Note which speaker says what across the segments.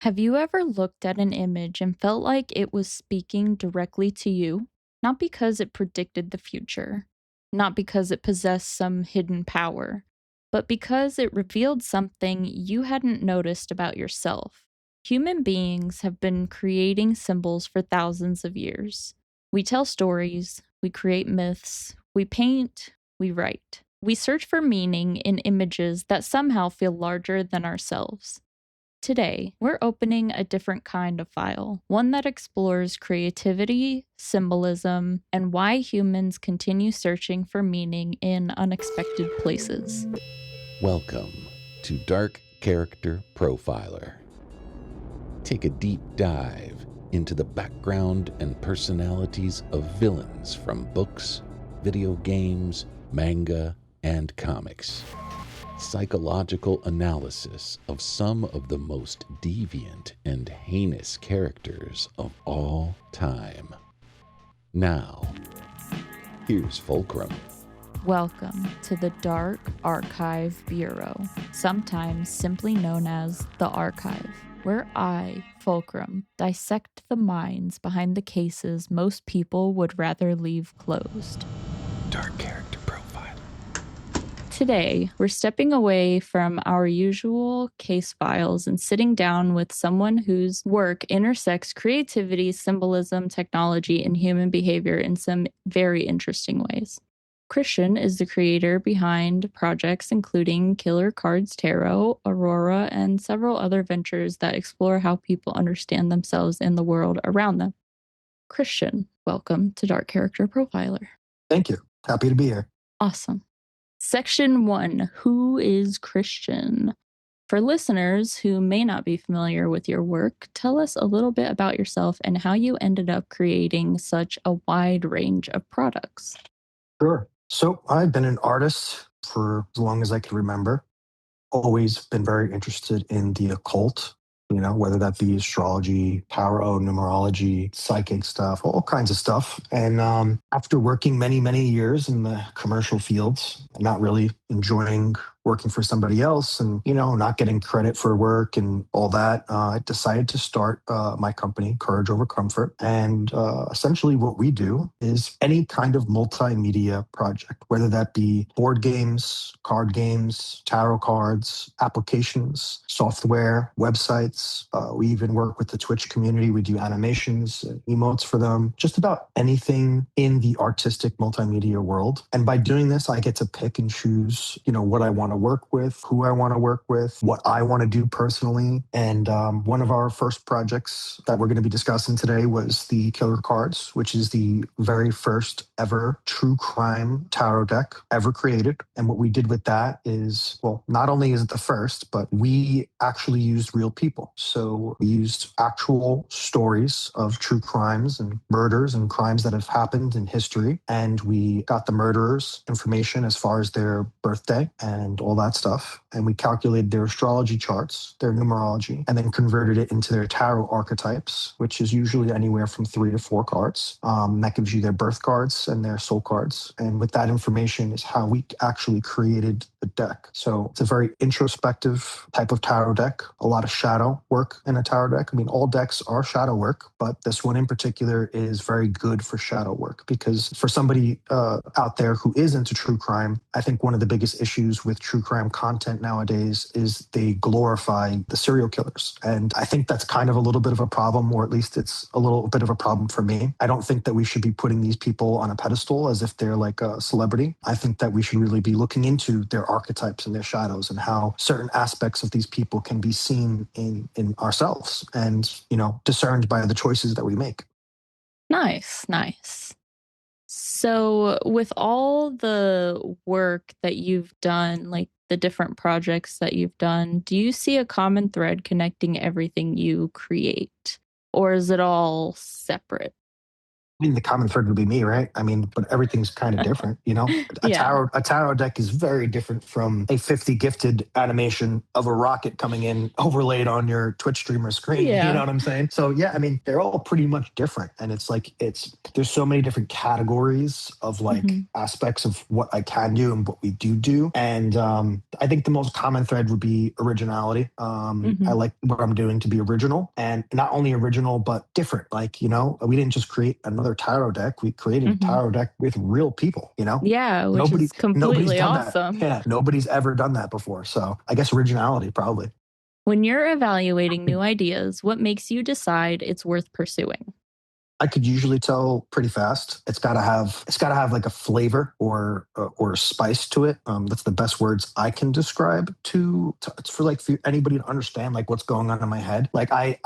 Speaker 1: Have you ever looked at an image and felt like it was speaking directly to you? Not because it predicted the future, not because it possessed some hidden power, but because it revealed something you hadn't noticed about yourself. Human beings have been creating symbols for thousands of years. We tell stories, we create myths, we paint, we write. We search for meaning in images that somehow feel larger than ourselves. Today, we're opening a different kind of file, one that explores creativity, symbolism, and why humans continue searching for meaning in unexpected places.
Speaker 2: Welcome to Dark Character Profiler. Take a deep dive into the background and personalities of villains from books, video games, manga, and comics. Psychological analysis of some of the most deviant and heinous characters of all time. Now, here's Fulcrum.
Speaker 1: Welcome to the Dark Archive Bureau, sometimes simply known as the Archive, where I, Fulcrum, dissect the minds behind the cases most people would rather leave closed.
Speaker 2: Dark Character Profiler.
Speaker 1: Today, we're stepping away from our usual case files and sitting down with someone whose work intersects creativity, symbolism, technology, and human behavior in some very interesting ways. Christian is the creator behind projects including Killer Kards Tarot, Aurora, and several other ventures that explore how people understand themselves and the world around them. Christian, welcome to Dark Character Profiler.
Speaker 3: Thank you. Happy to be here.
Speaker 1: Awesome. Section 1, Who is Christian? For listeners who may not be familiar with your work, tell us a little bit about yourself and how you ended up creating such a wide range of products.
Speaker 3: Sure. So I've been an artist for as long as I can remember. Always been very interested in the occult, whether that be astrology, tarot, numerology, psychic stuff, all kinds of stuff. And after working many, many years in the commercial fields, not really enjoying working for somebody else and, not getting credit for work and all that, I decided to start my company, Courage Over Comfort. And essentially what we do is any kind of multimedia project, whether that be board games, card games, tarot cards, applications, software, websites. We even work with the Twitch community. We do animations, emotes for them, just about anything in the artistic multimedia world. And by doing this, I get to pick and choose, what I want to work with, who I want to work with, what I want to do personally. And one of our first projects that we're going to be discussing today was the Killer Cards, which is the very first ever true crime tarot deck ever created. And what we did with that is, well, not only is it the first, but we actually used real people. So we used actual stories of true crimes and murders and crimes that have happened in history. And we got the murderers' information as far as their birthday and all that stuff. And we calculated their astrology charts, their numerology, and then converted it into their tarot archetypes, which is usually anywhere from 3 to 4 cards. That gives you their birth cards and their soul cards. And with that information is how we actually created the deck. So it's a very introspective type of tarot deck, a lot of shadow work in a tarot deck. I mean, all decks are shadow work, but this one in particular is very good for shadow work because for somebody out there who is into true crime, I think one of the biggest issues with true crime content nowadays is they glorify the serial killers. And I think that's kind of a little bit of a problem, or at least it's a little bit of a problem for me. I don't think that we should be putting these people on a pedestal as if they're like a celebrity. I think that we should really be looking into their archetypes and their shadows and how certain aspects of these people can be seen in ourselves and, discerned by the choices that we make.
Speaker 1: Nice, nice. So, with all the work that you've done, like the different projects that you've done, do you see a common thread connecting everything you create? Or is it all separate?
Speaker 3: I mean, the common thread would be me, right? I mean, but everything's kind of different, you know?
Speaker 1: Yeah.
Speaker 3: A tarot deck is very different from a 50 gifted animation of a rocket coming in overlaid on your Twitch streamer screen. You know
Speaker 1: Yeah.
Speaker 3: what I'm saying? So yeah, I mean, they're all pretty much different. And it's like there's so many different categories of like
Speaker 1: Mhm.
Speaker 3: aspects of what I can do and what we do. And I think the most common thread would be originality. I
Speaker 1: Mhm.
Speaker 3: like what I'm doing to be original, and not only original, but different. Like, you know, we didn't just create another tarot deck. We created a
Speaker 1: Mhm.
Speaker 3: tarot deck with real people, you know?
Speaker 1: Yeah, which is
Speaker 3: Nobody's
Speaker 1: completely
Speaker 3: done that.
Speaker 1: awesome.
Speaker 3: Yeah. Nobody's ever done that before. So I guess originality probably.
Speaker 1: When you're evaluating new ideas, what makes you decide it's worth pursuing?
Speaker 3: I could usually tell pretty fast. It's gotta have like a flavor or a spice to it. That's the best words I can describe to it's for like for anybody to understand like what's going on in my head. Like I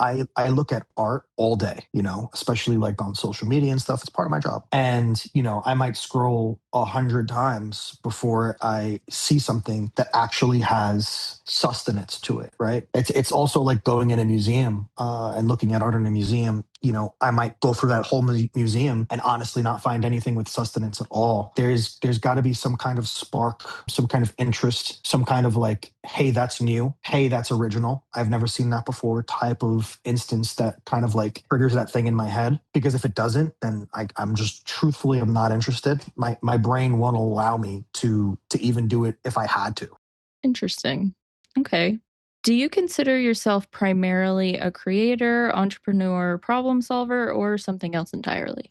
Speaker 3: look at art all day, you know, especially like on social media and stuff. It's part of my job, and you know I might scroll 100 times before I see something that actually has sustenance to it. Right? It's also like going in a museum and looking at art in a museum. You know, I might go through that whole museum and honestly not find anything with sustenance at all. There's got to be some kind of spark, some kind of interest, some kind of like, hey, that's new, hey, that's original, I've never seen that before type of instance that kind of like triggers that thing in my head. Because if it doesn't, then I'm just truthfully I'm not interested. My brain won't allow me to even do it if I had to.
Speaker 1: Interesting. Okay. Do you consider yourself primarily a creator, entrepreneur, problem solver, or something else entirely?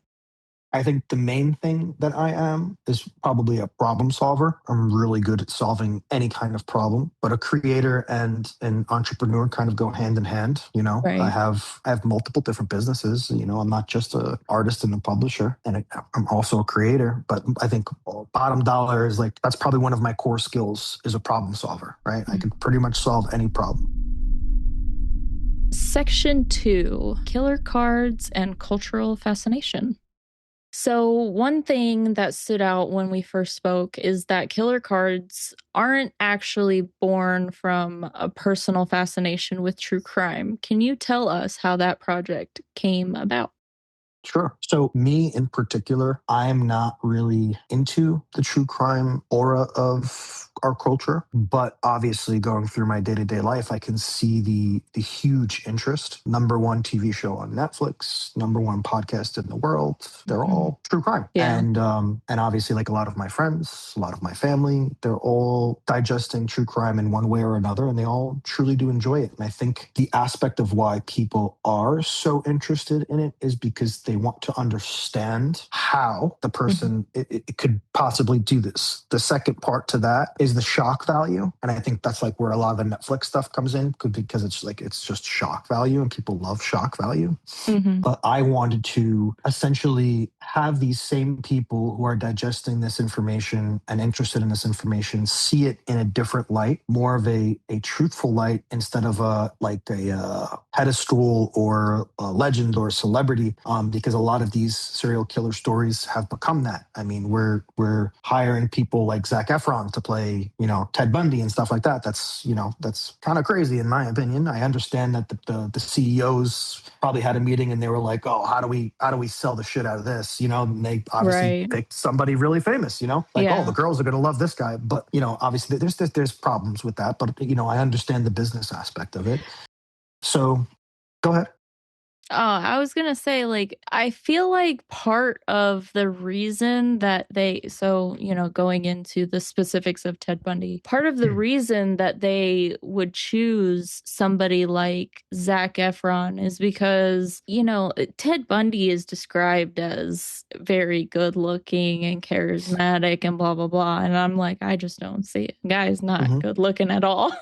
Speaker 3: I think the main thing that I am is probably a problem solver. I'm really good at solving any kind of problem, but a creator and an entrepreneur kind of go hand in hand. You know,
Speaker 1: Right.
Speaker 3: I have multiple different businesses. You know, I'm not just a artist and a publisher, and I'm also a creator. But I think bottom dollar is like that's probably one of my core skills is a problem solver. Right? I
Speaker 1: Mm.
Speaker 3: can pretty much solve any problem.
Speaker 1: Section 2, Killer Cards and Cultural Fascination. So, one thing that stood out when we first spoke is that killer cards aren't actually born from a personal fascination with true crime. Can you tell us how that project came about?
Speaker 3: Sure. So, me in particular, I'm not really into the true crime aura of our culture, but obviously, going through my day to day life, I can see the huge interest. Number one TV show on Netflix, number one podcast in the world. They're
Speaker 1: Mhm.
Speaker 3: all true crime,
Speaker 1: Yeah.
Speaker 3: and obviously, like a lot of my friends, a lot of my family, they're all digesting true crime in one way or another, and they all truly do enjoy it. And I think the aspect of why people are so interested in it is because they want to understand how the
Speaker 1: Mhm.
Speaker 3: person it could possibly do this. The second part to that is the shock value, and I think that's like where a lot of the Netflix stuff comes in because it's like it's just shock value, and people love shock value.
Speaker 1: Mhm.
Speaker 3: But I wanted to essentially have these same people who are digesting this information and interested in this information see it in a different light, more of a truthful light instead of a pedestal or a legend or a celebrity. Because a lot of these serial killer stories have become that. I mean, we're hiring people like Zach Efron to play, you know, Ted Bundy and stuff like that. That's you know that's kind of crazy in my opinion. I understand that the CEOs probably had a meeting and they were like, "Oh, how do we sell the shit out of this?" You know, and they obviously
Speaker 1: Right.
Speaker 3: picked somebody really famous. You know, like, "Oh, the
Speaker 1: Yeah.
Speaker 3: girls are going to love this guy," but you know, obviously there's problems with that. But you know, I understand the business aspect of it. So go ahead.
Speaker 1: Oh, I was gonna say, like, I feel like part of the reason that going into the specifics of Ted Bundy, part of the
Speaker 3: Mm,
Speaker 1: reason that they would choose somebody like Zac Efron is because, Ted Bundy is described as very good looking and charismatic and blah, blah, blah. And I'm like, I just don't see it. Guy's not
Speaker 3: mhm.
Speaker 1: good looking at all.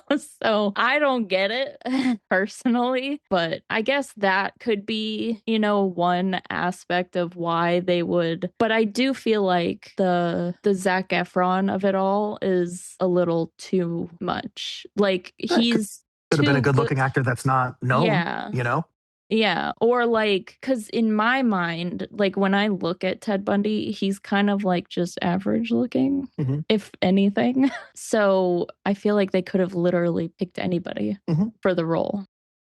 Speaker 1: So I don't get it personally, but I guess that could be, one aspect of why they would. But I do feel like the Zac Efron of it all is a little too much. Like
Speaker 3: Yeah,
Speaker 1: he's
Speaker 3: could have been a
Speaker 1: too
Speaker 3: good
Speaker 1: good.
Speaker 3: looking actor that's not known.
Speaker 1: Yeah.
Speaker 3: You know.
Speaker 1: Yeah, or like, cause in my mind, like when I look at Ted Bundy, he's kind of like just average looking,
Speaker 3: Mhm,
Speaker 1: if anything. So I feel like they could have literally picked anybody
Speaker 3: mhm.
Speaker 1: for the role.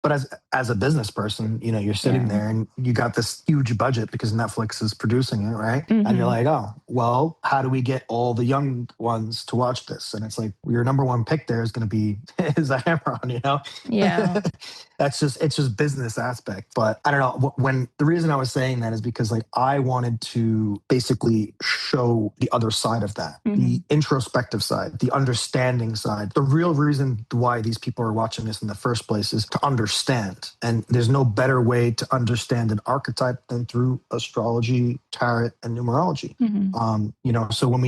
Speaker 3: But as a business person, you're sitting
Speaker 1: Yeah.
Speaker 3: there and you got this huge budget because Netflix is producing it, right? And you're
Speaker 1: Mhm.
Speaker 3: like, oh, well, how do we get all the young ones to watch this? And it's like your number one pick there is going to be is a hammer on.
Speaker 1: Yeah.
Speaker 3: It's just business aspect. But I don't know. When the reason I was saying that is because like I wanted to basically show the other side of that, the
Speaker 1: Mhm.
Speaker 3: introspective side, the understanding side. The real reason why these people are watching this in the first place is to understand. And there's no better way to understand an archetype than through astrology, tarot, and numerology.
Speaker 1: Mhm.
Speaker 3: So when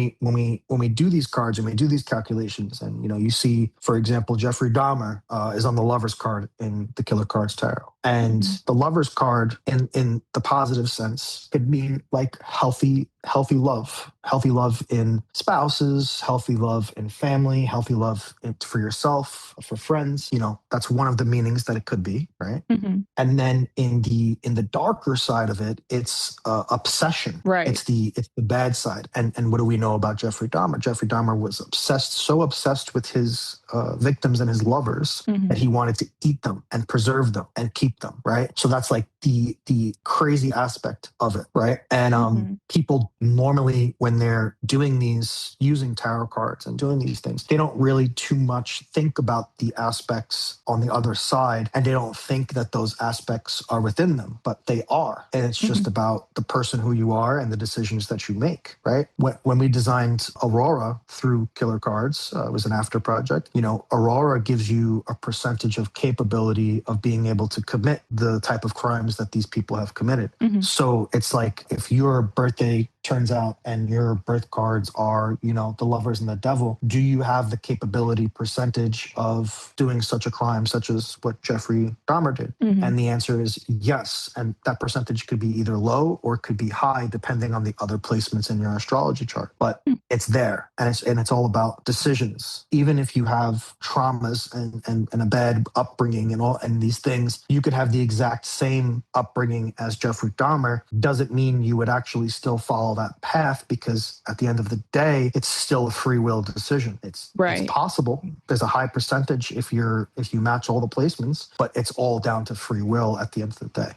Speaker 3: we do these cards and we do these calculations, and you see, for example, Jeffrey Dahmer is on the Lover's card in the Killer Kards Tarot, and
Speaker 1: Mhm.
Speaker 3: the Lover's card, in the positive sense, could mean like healthy love in spouses, healthy love in family, healthy love for yourself, for friends. That's one of the meanings that it could be, right?
Speaker 1: Mhm.
Speaker 3: And then in the darker side of it, it's obsession.
Speaker 1: Right.
Speaker 3: It's the bad side. And what do we know about Jeffrey Dahmer? Jeffrey Dahmer was so obsessed with his victims and his lovers that
Speaker 1: Mhm.
Speaker 3: he wanted to eat them and preserve them and keep them. Right. So that's like the crazy aspect of it. Right. And
Speaker 1: Mhm.
Speaker 3: people normally, when they're doing these, using tarot cards and doing these things, they don't really too much think about the aspects on the other side, and they don't think that those aspects are within them, but they are. And it's just
Speaker 1: Mhm.
Speaker 3: about the person who you are and the decisions that you make, right? When we designed Aurora through Killer Cards, it was an after project. Aurora gives you a percentage of capability of being able to commit the type of crimes that these people have committed.
Speaker 1: Mhm.
Speaker 3: So it's like if your birthday turns out and your birth cards are, the lovers and the devil, do you have the capability percentage of doing such a crime, such as what Jeffrey Dahmer did?
Speaker 1: Mhm.
Speaker 3: And the answer is yes. And that percentage could be either low or it could be high, depending on the other placements in your astrology chart. But
Speaker 1: Mm.
Speaker 3: it's there, and it's all about decisions. Even if you have traumas and a bad upbringing and these things, you could have the exact same upbringing as Jeffrey Dahmer. Doesn't mean you would actually still follow that path, because at the end of the day, it's still a free will decision. It's
Speaker 1: Right.
Speaker 3: possible. There's a high percentage if you match all the placements, but it's all down to free will at the end of the day.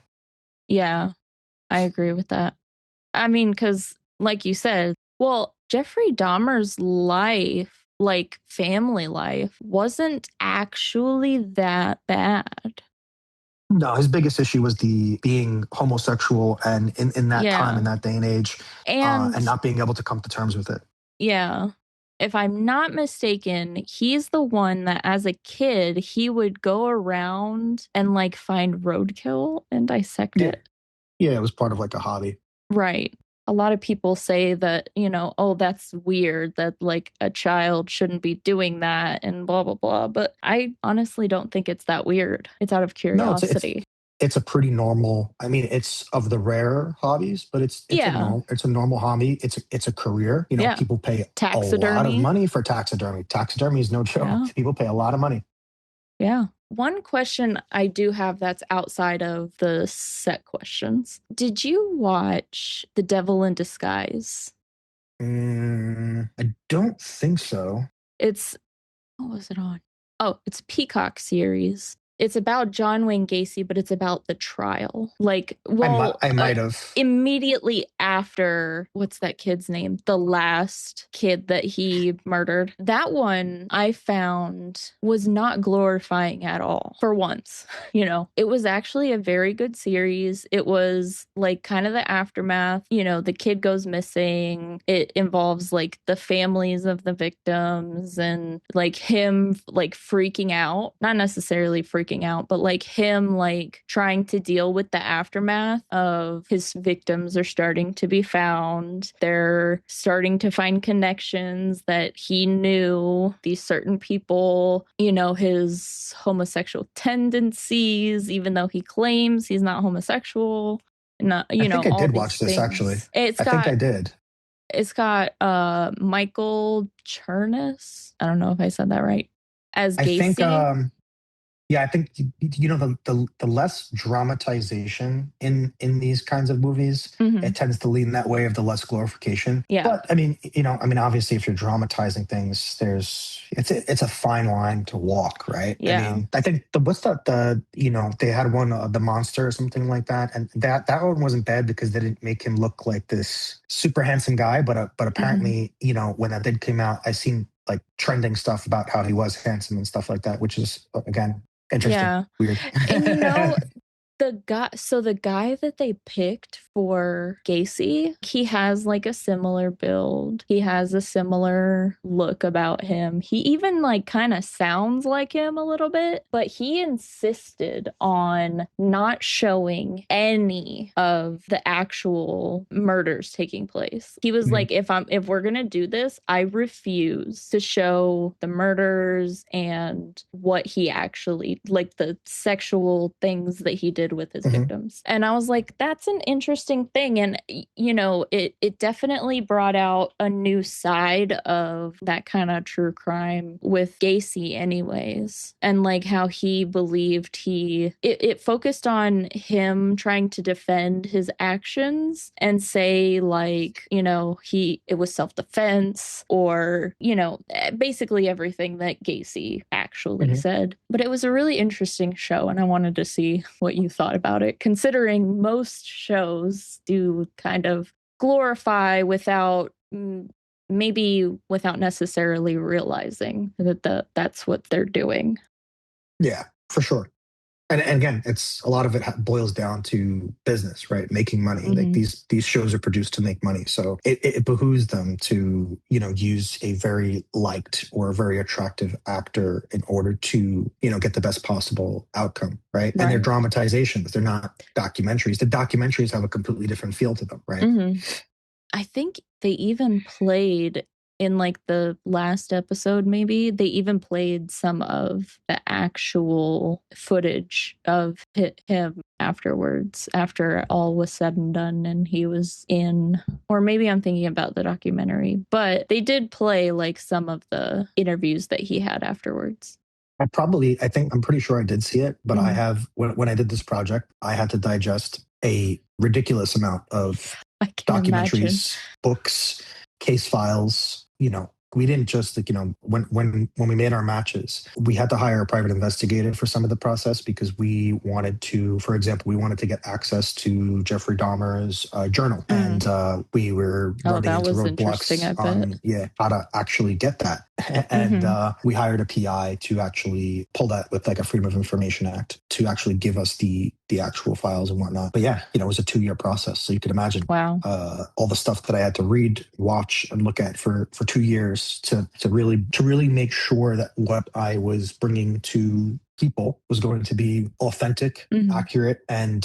Speaker 1: Yeah. I agree with that. I mean, because like you said, well, Jeffrey Dahmer's life, like family life, wasn't actually that bad.
Speaker 3: No, his biggest issue was the being homosexual, and in that time, in
Speaker 1: Yeah.
Speaker 3: that day and age, and
Speaker 1: And
Speaker 3: not being able to come to terms with it.
Speaker 1: yeah, if I'm not mistaken, he's the one that as a kid, he would go around and like find roadkill and dissect
Speaker 3: Yeah,
Speaker 1: it.
Speaker 3: yeah, it was part of like a hobby.
Speaker 1: Right. A lot of people say that, oh, that's weird that like a child shouldn't be doing that and blah, blah, blah. But I honestly don't think it's that weird. It's out of
Speaker 3: No, it's
Speaker 1: curiosity.
Speaker 3: it's a pretty normal. I mean, it's of the rare hobbies, but
Speaker 1: Yeah.
Speaker 3: it's a normal hobby. It's a career.
Speaker 1: Yeah.
Speaker 3: People pay a lot of
Speaker 1: Taxidermy.
Speaker 3: money for taxidermy. Taxidermy is no joke.
Speaker 1: Yeah.
Speaker 3: People pay a lot of money.
Speaker 1: Yeah. One question I do have that's outside of the set questions. Did you watch The Devil in Disguise?
Speaker 3: I don't think so.
Speaker 1: It's what was it on? Oh, it's a Peacock series. It's about John Wayne Gacy, but it's about the trial. Like, well,
Speaker 3: I might have.
Speaker 1: immediately after, what's that kid's name? The last kid that he murdered. That one I found was not glorifying at all for once. It was actually a very good series. It was like kind of the aftermath. The kid goes missing. It involves like the families of the victims and like him like freaking out, not necessarily freaking out, but like him like trying to deal with the aftermath of his victims are starting to be found. They're starting to find connections that he knew these certain people, his homosexual tendencies, even though he claims he's not homosexual. Not,
Speaker 3: I think I
Speaker 1: all
Speaker 3: did
Speaker 1: these
Speaker 3: watch this actually.
Speaker 1: things. It's
Speaker 3: I think I
Speaker 1: got
Speaker 3: did.
Speaker 1: it's got Michael Chernus. I don't know if I said that right. As
Speaker 3: I think
Speaker 1: Gacy.
Speaker 3: Yeah, I think the less dramatization in these kinds of movies,
Speaker 1: Hmm.
Speaker 3: it tends to lean that way of the less glorification.
Speaker 1: Yeah.
Speaker 3: But I mean, obviously, if you're dramatizing things, it's a fine line to walk, right? I
Speaker 1: Yeah.
Speaker 3: mean, I think what's the they had one, the monster or something like that, and that one wasn't bad because they didn't make him look like this super handsome guy, but
Speaker 1: Hmm.
Speaker 3: apparently, when that did come out, I seen like trending stuff about how he was handsome and stuff like that, which is again interesting,
Speaker 1: Yeah.
Speaker 3: weird.
Speaker 1: And the guy that they picked for Gacy, he has like a similar build. He has a similar look about him. He even like kind of sounds like him a little bit, but he insisted on not showing any of the actual murders taking place. He was
Speaker 3: Mhm,
Speaker 1: like, if we're gonna do this, I refuse to show the murders and what he actually, like, the sexual things that he did with his
Speaker 3: mhm.
Speaker 1: victims. And I was like, that's an interesting thing. And it definitely brought out a new side of that kind of true crime with Gacy anyways. And like how he believed it focused on him trying to defend his actions and say like, it was self-defense, or, basically everything that Gacy actually
Speaker 3: Mhm.
Speaker 1: said. But it was a really interesting show, and I wanted to see what you thought about it, considering most shows do kind of glorify without maybe without necessarily realizing that that's what they're doing.
Speaker 3: Yeah, for sure. And again, it's a lot of it boils down to business, right? Making money. Like
Speaker 1: Hmm.
Speaker 3: these shows are produced to make money, so it behooves them to use a very liked or a very attractive actor in order to get the best possible outcome, right? And they're
Speaker 1: Right.
Speaker 3: dramatizations; they're not documentaries. The documentaries have a completely different feel to them, right?
Speaker 1: Hmm. I think they even played in like the last episode, maybe they even played some of the actual footage of him afterwards, after all was said and done, and he was in, or maybe I'm thinking about the documentary, but they did play like some of the interviews that he had afterwards.
Speaker 3: I'm pretty sure I did see it, but I
Speaker 1: Mhm.
Speaker 3: have, when I did this project, I had to digest a ridiculous amount of
Speaker 1: I can imagine.
Speaker 3: documentaries, books, case files. We didn't just like, when we made our matches, we had to hire a private investigator for some of the process because we wanted to, for example, we wanted to get access to Jeffrey Dahmer's journal, and
Speaker 1: Mm.
Speaker 3: we were
Speaker 1: Oh,
Speaker 3: running
Speaker 1: that
Speaker 3: into
Speaker 1: was interesting, I
Speaker 3: roadblocks
Speaker 1: bet.
Speaker 3: on how to actually get that. And
Speaker 1: Hmm.
Speaker 3: we hired a PI to actually pull that with like a Freedom of Information Act to actually give us the actual files and whatnot. But yeah, it was a 2-year process, so you could imagine
Speaker 1: Wow.
Speaker 3: all the stuff that I had to read, watch, and look at for 2 years to really make sure that what I was bringing to people was going to be authentic,
Speaker 1: Hmm.
Speaker 3: accurate, and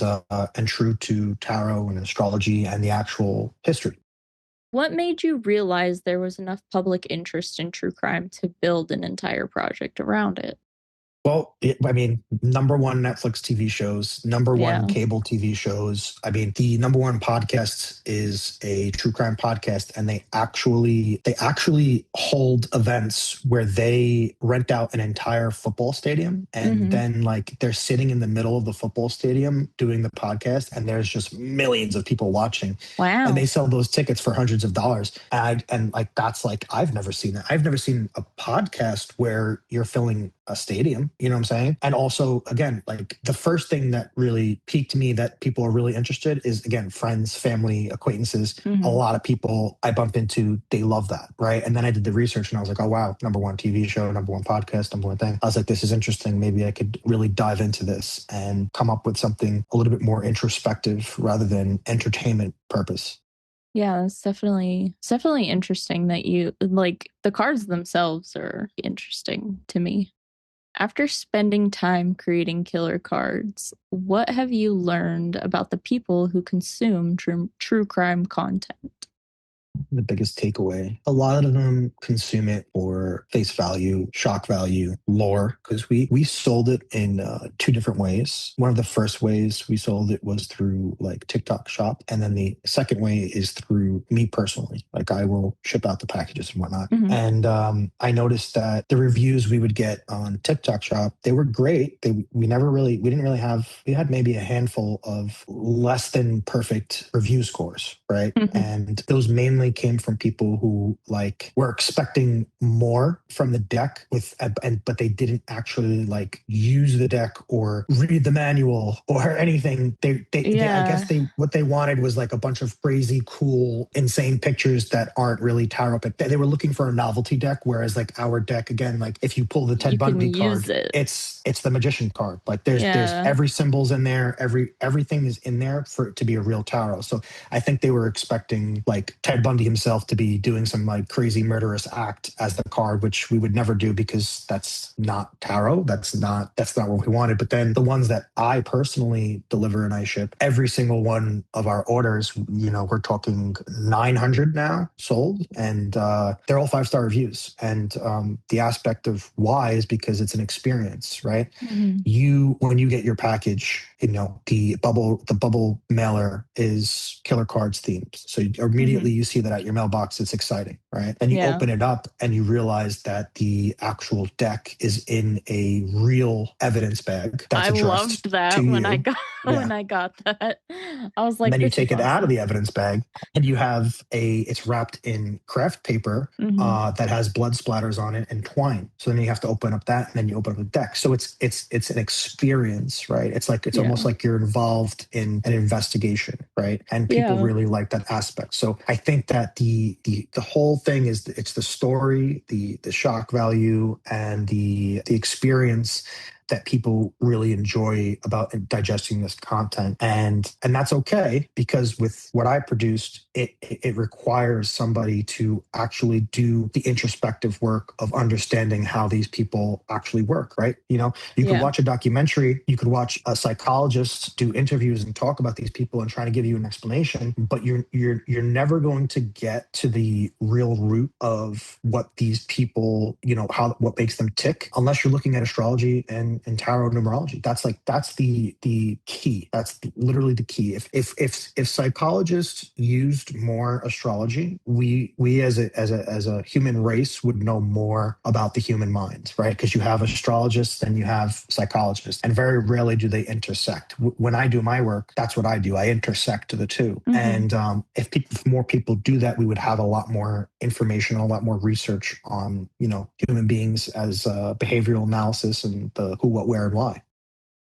Speaker 3: true to tarot and astrology and the actual history.
Speaker 1: What made you realize there was enough public interest in true crime to build an entire project around it?
Speaker 3: Well, I mean, number one Netflix TV shows, number one
Speaker 1: Yeah.
Speaker 3: cable TV shows. I mean, the number one podcast is a true crime podcast, and they actually hold events where they rent out an entire football stadium, and
Speaker 1: Hmm.
Speaker 3: then like they're sitting in the middle of the football stadium doing the podcast, and there's just millions of people watching, and they
Speaker 1: Wow.
Speaker 3: sell those tickets for hundreds of dollars. And like that's like I've never seen that. I've never seen a podcast where you're filling a stadium, you know what I'm saying? And also, again, like the first thing that really piqued me that people are really interested is, again, friends, family, acquaintances. A
Speaker 1: Hmm.
Speaker 3: lot of people I bump into, they love that, right? And then I did the research and I was like, oh, wow, number one TV show, number one podcast, number one thing. I was like, this is interesting. Maybe I could really dive into this and come up with something a little bit more introspective rather than entertainment purpose.
Speaker 1: Yeah, it's definitely interesting that you like the cards themselves are interesting to me. After spending time creating killer cards, what have you learned about the people who consume true crime content?
Speaker 3: The biggest takeaway. A lot of them consume it for face value, shock value, lore, because we sold it in two different ways. One of the first ways we sold it was through like TikTok Shop, and then the second way is through me personally. Like I will ship out the packages and whatnot.
Speaker 1: Mhm.
Speaker 3: And I noticed that the reviews we would get on TikTok Shop, they were great. We didn't really have, we had maybe a handful of less than perfect review scores, right?
Speaker 1: Mhm.
Speaker 3: And those mainly came from people who like were expecting more from the deck but they didn't actually like use the deck or read the manual or anything. They I guess
Speaker 1: Yeah.
Speaker 3: what they wanted was like a bunch of crazy, cool, insane pictures that aren't really tarot pick. They were looking for a novelty deck, whereas like our deck, again, like if you pull the Ted
Speaker 1: You can
Speaker 3: Bundy
Speaker 1: use
Speaker 3: card,
Speaker 1: it.
Speaker 3: it's the magician card. Like there's
Speaker 1: Yeah.
Speaker 3: every symbol's in there, everything is in there for it to be a real tarot. So I think they were expecting like Ted Bundy himself to be doing some like crazy murderous act as the card, which we would never do because that's not tarot. That's not what we wanted. But then the ones that I personally deliver and I ship, every single one of our orders, we're talking 900 now sold, and they're all 5-star reviews. And the aspect of why is because it's an experience, right?
Speaker 1: Mhm.
Speaker 3: When you get your package, the bubble mailer is Killer Cards themed. So immediately
Speaker 1: Mhm.
Speaker 3: you see that at your mailbox. It's exciting, right? And you
Speaker 1: Yeah.
Speaker 3: open it up and you realize that the actual deck is in a real evidence bag that's
Speaker 1: I
Speaker 3: addressed
Speaker 1: loved
Speaker 3: to
Speaker 1: that when I
Speaker 3: you.
Speaker 1: got
Speaker 3: Yeah.
Speaker 1: when I got that. I was
Speaker 3: And
Speaker 1: like,
Speaker 3: then you
Speaker 1: "This is
Speaker 3: take it out of
Speaker 1: awesome."
Speaker 3: the evidence bag and you have it's wrapped in craft paper
Speaker 1: Mhm.
Speaker 3: that has blood splatters on it and twine. So then you have to open up that and then you open up the deck. So it's an experience, right? It's almost
Speaker 1: Yeah.
Speaker 3: like you're involved in an investigation, right? And people
Speaker 1: Yeah.
Speaker 3: really like that aspect. So I think that the whole thing is it's the story, the shock value, and the experience that people really enjoy about digesting this content, and that's okay, because with what I produced, it requires somebody to actually do the introspective work of understanding how these people actually work, right? You could
Speaker 1: Yeah.
Speaker 3: watch a documentary, you could watch a psychologist do interviews and talk about these people and try to give you an explanation, but you're never going to get to the real root of what these people, what makes them tick, unless you're looking at astrology and tarot numerology. That's the key. That's literally the key. If psychologists used more astrology, we as a human race would know more about the human mind, right? Because you have astrologists and you have psychologists, and very rarely do they intersect. When I do my work, that's what I do. I intersect the two.
Speaker 1: Mhm.
Speaker 3: And if more people do that, we would have a lot more information, a lot more research on human beings as behavioral analysis and the who, what, where, and why.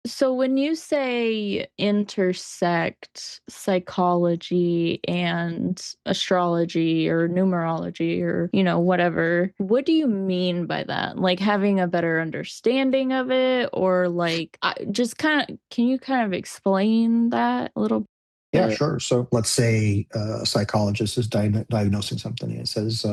Speaker 1: So when you say intersect psychology and astrology or numerology or, whatever, what do you mean by that? Like having a better understanding of it, or like just can you kind of explain that a little
Speaker 3: Yeah,
Speaker 1: bit?
Speaker 3: sure. So let's say a psychologist is diagnosing something. It says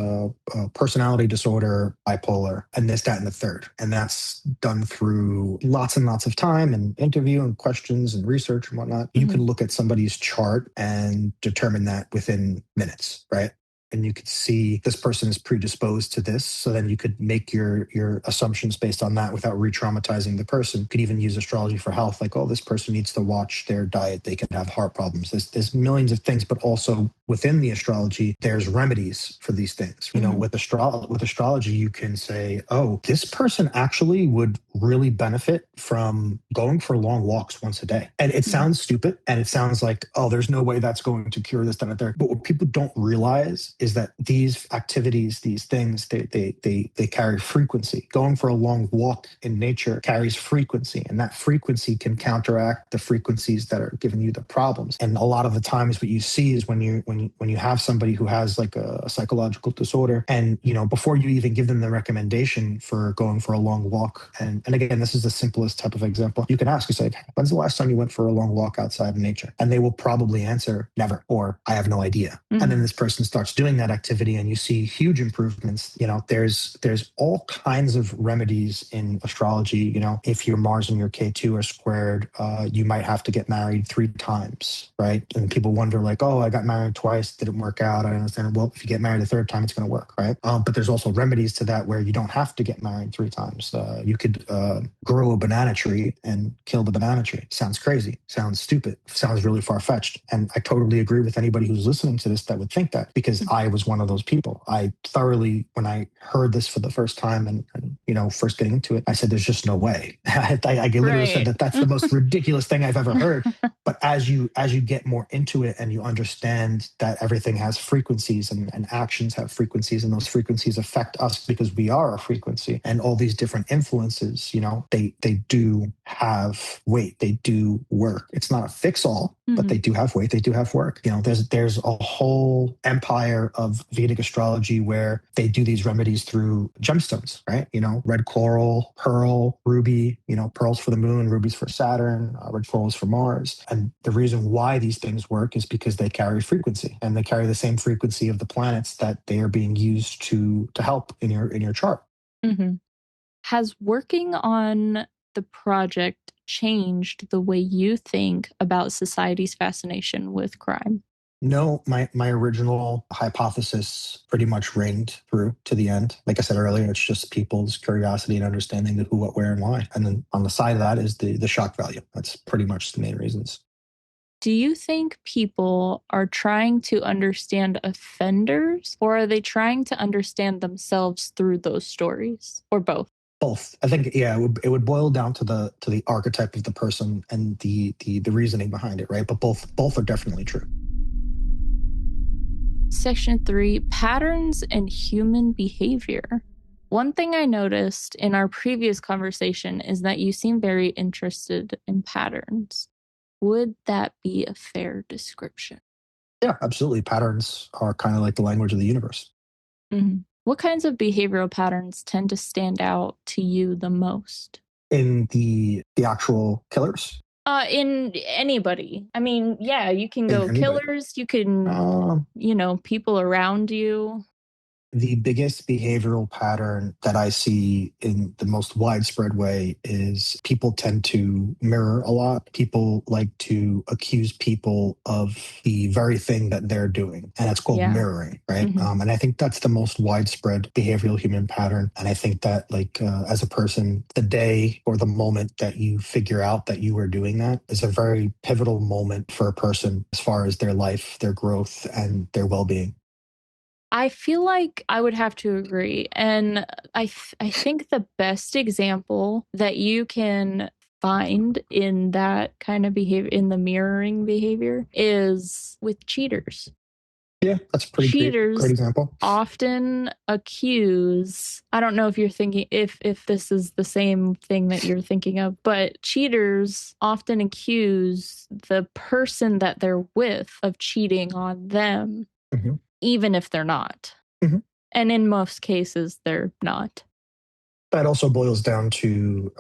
Speaker 3: personality disorder, bipolar, and this, that, and the third. And that's done through lots and lots of time and interview and questions and research and whatnot. You
Speaker 1: Mhm.
Speaker 3: can look at somebody's chart and determine that within minutes, right? And you could see this person is predisposed to this. So then you could make your assumptions based on that without re-traumatizing the person. You could even use astrology for health, like, oh, this person needs to watch their diet. They can have heart problems. There's millions of things, but also within the astrology, there's remedies for these things.
Speaker 1: Mhm.
Speaker 3: With astrology, you can say, oh, this person actually would really benefit from going for long walks once a day. And it
Speaker 1: Mhm.
Speaker 3: sounds stupid, and it sounds like, oh, there's no way that's going to cure this, that, and there. But what people don't realize is that these activities, these things, they carry frequency. Going for a long walk in nature carries frequency, and that frequency can counteract the frequencies that are giving you the problems. And a lot of the times, what you see is when you have somebody who has like a psychological disorder, and before you even give them the recommendation for going for a long walk, and again, this is the simplest type of example. You can ask, you say, when's the last time you went for a long walk outside in nature? And they will probably answer never, or I have no idea. And then
Speaker 1: Mhm.
Speaker 3: this person starts doing that activity and you see huge improvements. There's all kinds of remedies in astrology. If your Mars and your K2 are squared, you might have to get married 3 times, right? And people wonder like, oh, I got married twice. twice, didn't work out. I understand. Well, if you get married a third time, it's going to work, right? But there's also remedies to that where you don't have to get married 3 times. You could grow a banana tree and kill the banana tree. Sounds crazy. Sounds stupid. Sounds really far fetched. And I totally agree with anybody who's listening to this that would think that, because I was one of those people. I thoroughly, when I heard this for the first time and first getting into it, I said, "There's just no way." I literally said
Speaker 1: Right.
Speaker 3: that's the most ridiculous thing I've ever heard. But as you get more into it and you understand that everything has frequencies and actions have frequencies, and those frequencies affect us because we are a frequency, and all these different influences, they do have weight, they do work. It's not a fix all, but they do have weight, they do have work. There's a whole empire of Vedic astrology where they do these remedies through gemstones, right? Red coral, pearl, ruby, pearls for the moon, rubies for Saturn, red corals for Mars. And the reason why these things work is because they carry frequency, and they carry the same frequency of the planets that they are being used to help in your chart.
Speaker 1: Mm-hmm. Has working on the project changed the way you think about society's fascination with crime?
Speaker 3: No, my original hypothesis pretty much reigned through to the end. Like I said earlier, it's just people's curiosity and understanding the who, what, where, and why. And then on the side of that is the shock value. That's pretty much the main reasons.
Speaker 1: Do you think people are trying to understand offenders, or are they trying to understand themselves through those stories, or both?
Speaker 3: Both. I think, yeah, it would boil down to the archetype of the person and the reasoning behind it, right? But both are definitely true.
Speaker 1: Section 3, patterns in human behavior. One thing I noticed in our previous conversation is that you seem very interested in patterns. Would that be a fair description?
Speaker 3: Yeah, absolutely. Patterns are kind of like the language of the universe.
Speaker 1: Mm-hmm. What kinds of behavioral patterns tend to stand out to you the most?
Speaker 3: In the actual killers?
Speaker 1: In anybody. I mean, yeah, you can
Speaker 3: In
Speaker 1: go
Speaker 3: anybody?
Speaker 1: killers, you can,
Speaker 3: Um,
Speaker 1: people around you.
Speaker 3: The biggest behavioral pattern that I see in the most widespread way is people tend to mirror a lot. People like to accuse people of the very thing that they're doing. And that's called
Speaker 1: Yeah.
Speaker 3: mirroring, right?
Speaker 1: Mm-hmm.
Speaker 3: And I think that's the most widespread behavioral human pattern. And I think that, as a person, the day or the moment that you figure out that you are doing that is a very pivotal moment for a person as far as their life, their growth, and their well being.
Speaker 1: I feel like I would have to agree. And I think the best example that you can find in that kind of behavior, in the mirroring behavior, is with cheaters.
Speaker 3: Yeah, that's a pretty great
Speaker 1: Cheaters
Speaker 3: example.
Speaker 1: often accuse, I don't know if you're thinking, if this is the same thing that you're thinking of, but cheaters often accuse the person that they're with of cheating on them,
Speaker 3: Mhm.
Speaker 1: even if they're not.
Speaker 3: Mhm.
Speaker 1: And in most cases, they're not.
Speaker 3: That also boils down to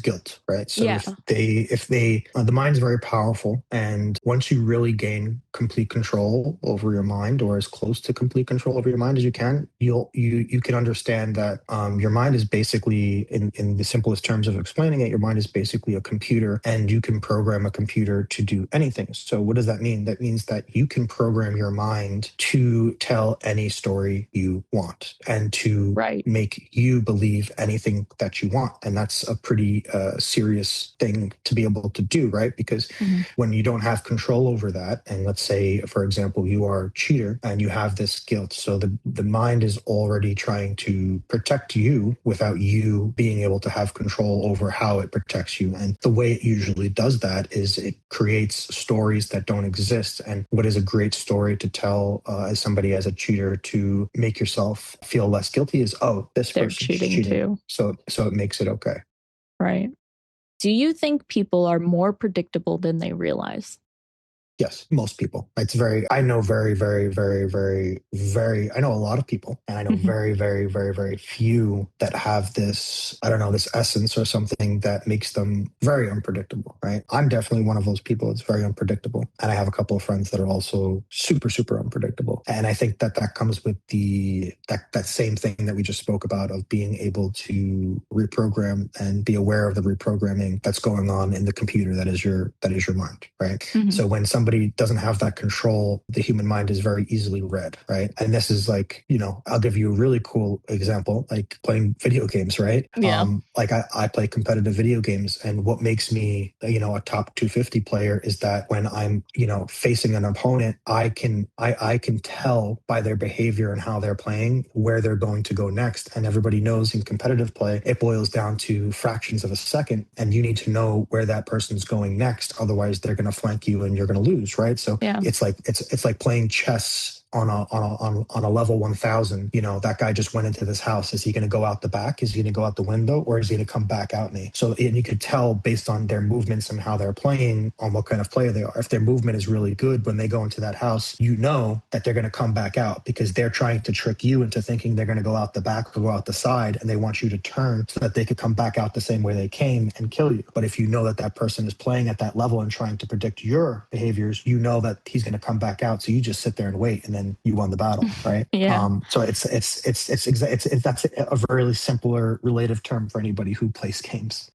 Speaker 3: guilt, right? So
Speaker 1: Yeah.
Speaker 3: if they the mind's very powerful, and once you really gain complete control over your mind, or as close to complete control over your mind as you can, you can understand that your mind is basically, in the simplest terms of explaining it, your mind is basically a computer, and you can program a computer to do anything. So what does that mean? That means that you can program your mind to tell any story you want, and to
Speaker 1: Right.
Speaker 3: make you believe anything that you want. And that's a pretty serious thing to be able to do, right? Because when you don't have control over that, and let's say, for example, you are a cheater and you have this guilt, so the mind is already trying to protect you without you being able to have control over how it protects you. And the way it usually does that is it creates stories that don't exist. And what is a great story to tell as somebody, as a cheater, to make yourself feel less guilty is, oh, this
Speaker 1: They're
Speaker 3: person's
Speaker 1: cheating
Speaker 3: cheating.
Speaker 1: too.
Speaker 3: So it makes it okay.
Speaker 1: Right. Do you think people are more predictable than they realize?
Speaker 3: Yes, most people. I know very, very, very, very, very, I know a lot of people, and I know very, very, very, very few that have this, I don't know, this essence or something that makes them very unpredictable, right? I'm definitely one of those people that's very unpredictable. And I have a couple of friends that are also super, super unpredictable. And I think that comes with that same thing that we just spoke about, of being able to reprogram and be aware of the reprogramming that's going on in the computer that is your mind, right? So when somebody somebody doesn't have that control, the human mind is very easily read, right? And this is like, I'll give you a really cool example, like playing video games, right?
Speaker 1: Yeah.
Speaker 3: Like I play competitive video games, and what makes me, a top 250 player is that when I'm, facing an opponent, I can tell by their behavior and how they're playing where they're going to go next. And everybody knows in competitive play, it boils down to fractions of a second, and you need to know where that person's going next. Otherwise, they're going to flank you and you're going to lose, right? So
Speaker 1: Yeah.
Speaker 3: it's like playing chess on a level 1000. That guy just went into this house. Is he going to go out the back? Is he going to go out the window, or is he going to come back at me? So and you could tell based on their movements and how they're playing on what kind of player they are. If their movement is really good when they go into that house, you know that they're going to come back out because they're trying to trick you into thinking they're going to go out the back or go out the side, and they want you to turn so that they could come back out the same way they came and kill you. But if you know that that person is playing at that level and trying to predict your behaviors, you know that he's going to come back out. So you just sit there and wait, and then you won the battle, right?
Speaker 1: Yeah.
Speaker 3: So that's a really simpler relative term for anybody who plays games.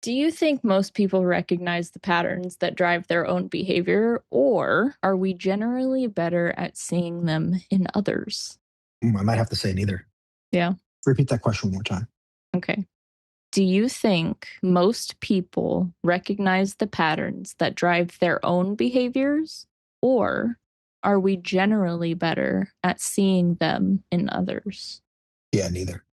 Speaker 1: Do you think most people recognize the patterns that drive their own behavior, or are we generally better at seeing them in others?
Speaker 3: I might have to say neither.
Speaker 1: Yeah.
Speaker 3: Repeat that question one more time.
Speaker 1: Okay. Do you think most people recognize the patterns that drive their own behaviors, or are we generally better at seeing them in others?
Speaker 3: Yeah, neither.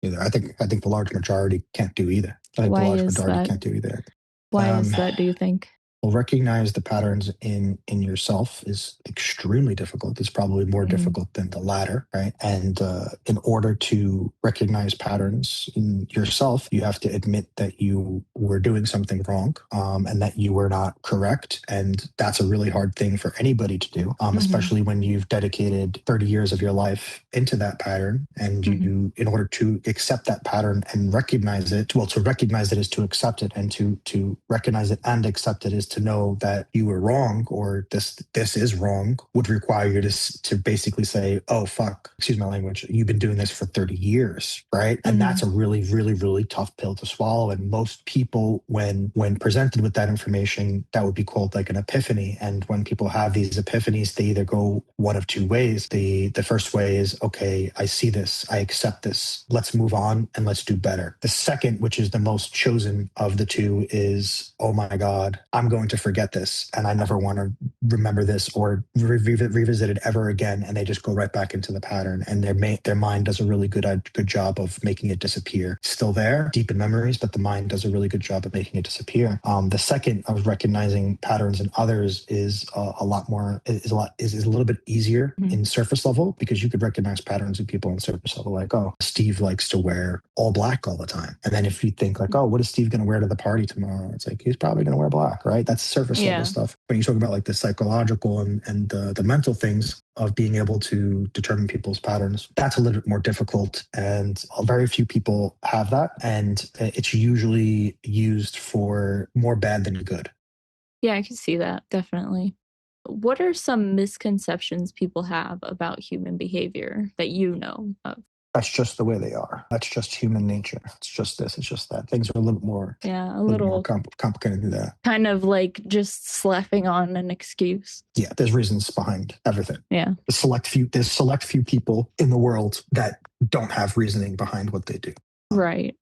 Speaker 3: I think the large majority can't do either. I think the
Speaker 1: Why
Speaker 3: large
Speaker 1: is
Speaker 3: majority
Speaker 1: that?
Speaker 3: can't do either.
Speaker 1: Why
Speaker 3: Um,
Speaker 1: is that, do you think?
Speaker 3: Well, recognize the patterns in yourself is extremely difficult. It's probably more difficult than the latter, right? And in order to recognize patterns in yourself, you have to admit that you were doing something wrong, and that you were not correct. And that's a really hard thing for anybody to do, especially when you've dedicated 30 years of your life into that pattern. And you, in order to accept that pattern and recognize it, well, to recognize it is to accept it, and to recognize it and accept it is to know that you were wrong, or this is wrong, would require you to basically say, oh fuck, excuse my language, you've been doing this for 30 years, right? And that's a really, really, really tough pill to swallow. And most people, when presented with that information, that would be called like an epiphany. And when people have these epiphanies, they either go one of two ways. The first way is, okay, I see this, I accept this, let's move on and let's do better. The second, which is the most chosen of the two, is, oh my God, I'm going to forget this, and I never want to remember this or revisit it ever again. And they just go right back into the pattern, and their mind does a really good job of making it disappear. It's still there, deep in memories, but the mind does a really good job of making it disappear. The second of recognizing patterns in others is a little bit easier in surface level, because you could recognize patterns in people on surface level, like, oh, Steve likes to wear all black all the time. And then if you think like, oh, what is Steve going to wear to the party tomorrow? It's like, he's probably going to wear black, right? That's surface level stuff. When you talk about like the psychological and the mental things of being able to determine people's patterns, that's a little bit more difficult. And very few people have that. And it's usually used for more bad than good.
Speaker 1: Yeah, I can see that, definitely. What are some misconceptions people have about human behavior that you know of?
Speaker 3: That's just the way they are. That's just human nature. It's just this. It's just that. Things are a little more,
Speaker 1: Yeah, a
Speaker 3: little more
Speaker 1: little
Speaker 3: complicated than that.
Speaker 1: kind of like just slapping on an excuse.
Speaker 3: Yeah, there's reasons behind everything.
Speaker 1: Yeah.
Speaker 3: There's select few people in the world that don't have reasoning behind what they do.
Speaker 1: Right.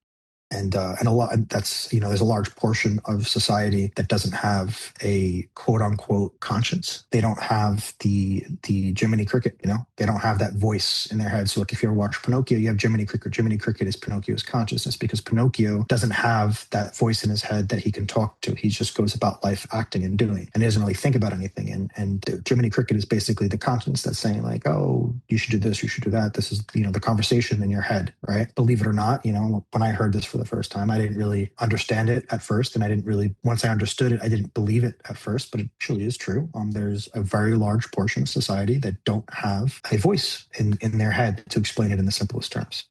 Speaker 3: And a lot, that's, there's a large portion of society that doesn't have a quote unquote conscience. They don't have the Jiminy Cricket, they don't have that voice in their head. So like if you ever watch Pinocchio, you have Jiminy Cricket. Jiminy Cricket is Pinocchio's consciousness, because Pinocchio doesn't have that voice in his head that he can talk to. He just goes about life acting and doing, and he doesn't really think about anything. And Jiminy Cricket is basically the conscience that's saying like, oh, you should do this, you should do that. This is, the conversation in your head, right? Believe it or not, when I heard this for the first time, I didn't really understand it at first. And once I understood it, I didn't believe it at first, but it truly is true. There's a very large portion of society that don't have a voice in their head to explain it in the simplest terms.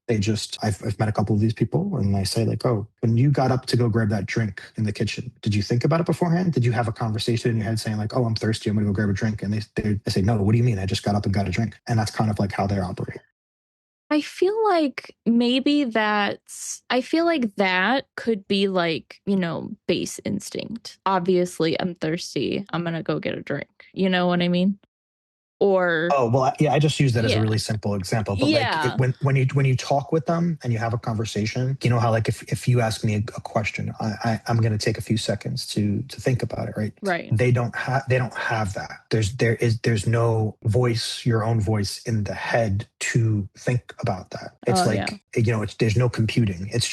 Speaker 3: I've met a couple of these people, and I say like, oh, when you got up to go grab that drink in the kitchen, did you think about it beforehand? Did you have a conversation in your head saying like, oh, I'm thirsty, I'm going to go grab a drink? And they say, no, what do you mean? I just got up and got a drink. And that's kind of like how they operate.
Speaker 1: I feel like I feel like that could be like, base instinct. Obviously, I'm thirsty. I'm going to go get a drink. You know what I mean? Or,
Speaker 3: Oh, well, yeah, I just use that as a
Speaker 1: yeah.
Speaker 3: really simple example. But like
Speaker 1: Yeah.
Speaker 3: when you talk with them and you have a conversation, you know how like if you ask me a question, I'm going to take a few seconds to think about it, right?
Speaker 1: Right.
Speaker 3: They don't have that. There's no voice, your own voice in the head to think about that. It's
Speaker 1: Oh, yeah.
Speaker 3: like there's no computing. It's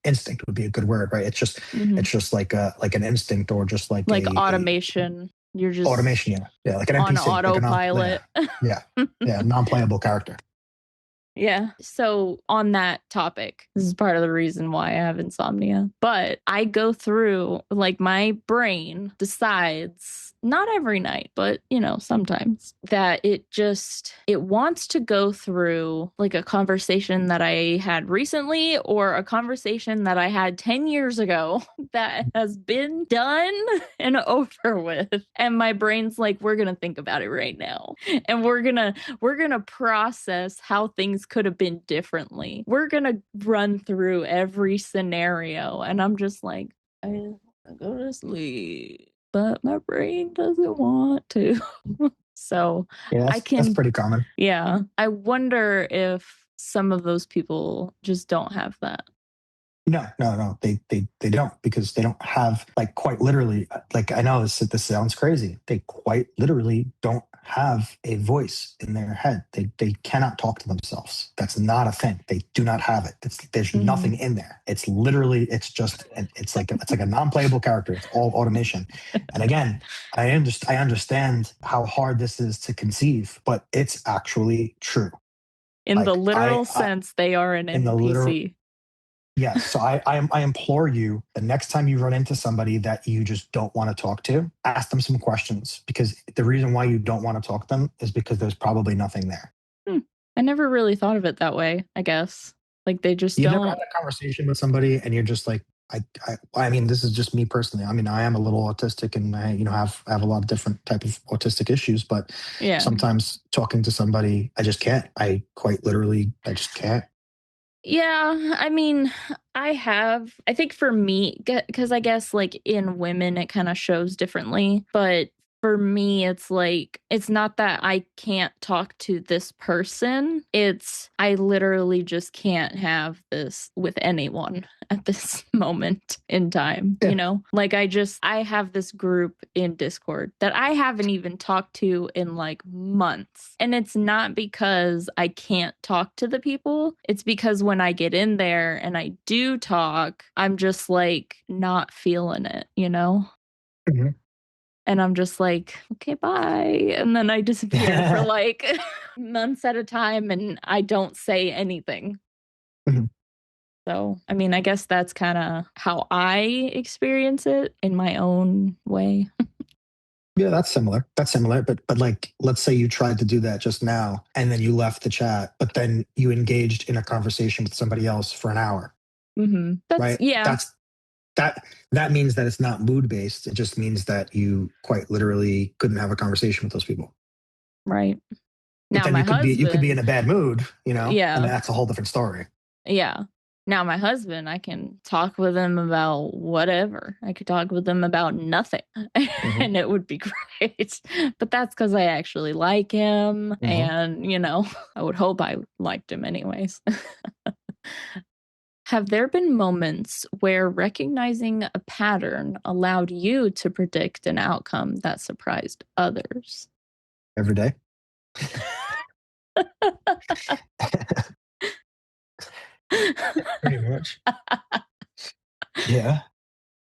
Speaker 3: instinct would be a good word, right?
Speaker 1: Hmm.
Speaker 3: It's just like an instinct or just like
Speaker 1: Like
Speaker 3: a
Speaker 1: automation. You're just
Speaker 3: automation, yeah, like an
Speaker 1: on
Speaker 3: NPC, like a
Speaker 1: autopilot.
Speaker 3: non-playable character.
Speaker 1: Yeah. So, on that topic, this is part of the reason why I have insomnia. But I go through, like, my brain decides, not every night, but, sometimes, that it wants to go through, like, a conversation that I had recently or a conversation that I had 10 years ago that has been done and over with. And my brain's like, we're going to think about it right now. And we're gonna process how things could have been differently. We're gonna run through every scenario, and I'm just like, I wanna go to sleep, but my brain doesn't want to. So
Speaker 3: Yeah,
Speaker 1: I
Speaker 3: that's
Speaker 1: can,
Speaker 3: pretty common.
Speaker 1: yeah. I wonder if some of those people just don't have that.
Speaker 3: No, no, no, they don't because they don't have like quite literally. Like I know this sounds crazy. They quite literally don't have a voice in their head. They cannot talk to themselves. That's not a thing. They do not have it. There's
Speaker 1: Mhm.
Speaker 3: nothing in there. It's literally it's like a non-playable character. It's all automation. And again, I understand how hard this is to conceive, but it's actually true.
Speaker 1: In the
Speaker 3: Like
Speaker 1: literal
Speaker 3: I
Speaker 1: sense, they are an
Speaker 3: in the literal
Speaker 1: NPC.
Speaker 3: Yes. So I implore you the next time you run into somebody that you just don't want to talk to, ask them some questions because the reason why you don't want to talk to them is because there's probably nothing there.
Speaker 1: Hmm. I never really thought of it that way, I guess. Like they just
Speaker 3: You've never had
Speaker 1: don't.
Speaker 3: that conversation with somebody and you're just like, I mean, this is just me personally. I mean, I am a little autistic and I have a lot of different type of autistic issues, but
Speaker 1: Yeah.
Speaker 3: sometimes talking to somebody, I just can't. I just can't.
Speaker 1: Yeah, I mean, I think for me, because I guess like in women, it kind of shows differently. But for me, it's like, it's not that I can't talk to this person. It's, I literally just can't have this with anyone at this moment in time,
Speaker 3: Yeah.
Speaker 1: Like I have this group in Discord that I haven't even talked to in like months. And it's not because I can't talk to the people. It's because when I get in there and I do talk, I'm just like not feeling it.
Speaker 3: Mhm.
Speaker 1: And I'm just like, okay, bye. And then I disappear for like months at a time and I don't say anything.
Speaker 3: Mhm.
Speaker 1: So, I mean, I guess that's kind of how I experience it in my own way.
Speaker 3: Yeah, that's similar. That's similar. But like let's say you tried to do that just now and then you left the chat, but then you engaged in a conversation with somebody else for an hour,
Speaker 1: That's,
Speaker 3: right?
Speaker 1: yeah,
Speaker 3: That means that it's not mood based. It just means that you quite literally couldn't have a conversation with those people.
Speaker 1: right.
Speaker 3: But
Speaker 1: Now,
Speaker 3: then
Speaker 1: my
Speaker 3: you could be in
Speaker 1: husband,
Speaker 3: a bad mood, and
Speaker 1: yeah,
Speaker 3: that's a whole different story.
Speaker 1: yeah. Now, my husband, I can talk with him about whatever. I could talk with him about nothing,
Speaker 3: Hmm.
Speaker 1: and it would be great. But that's because I actually like him,
Speaker 3: Hmm.
Speaker 1: and, I would hope I liked him anyways. Have there been moments where recognizing a pattern allowed you to predict an outcome that surprised others?
Speaker 3: Every day. Pretty much. Yeah.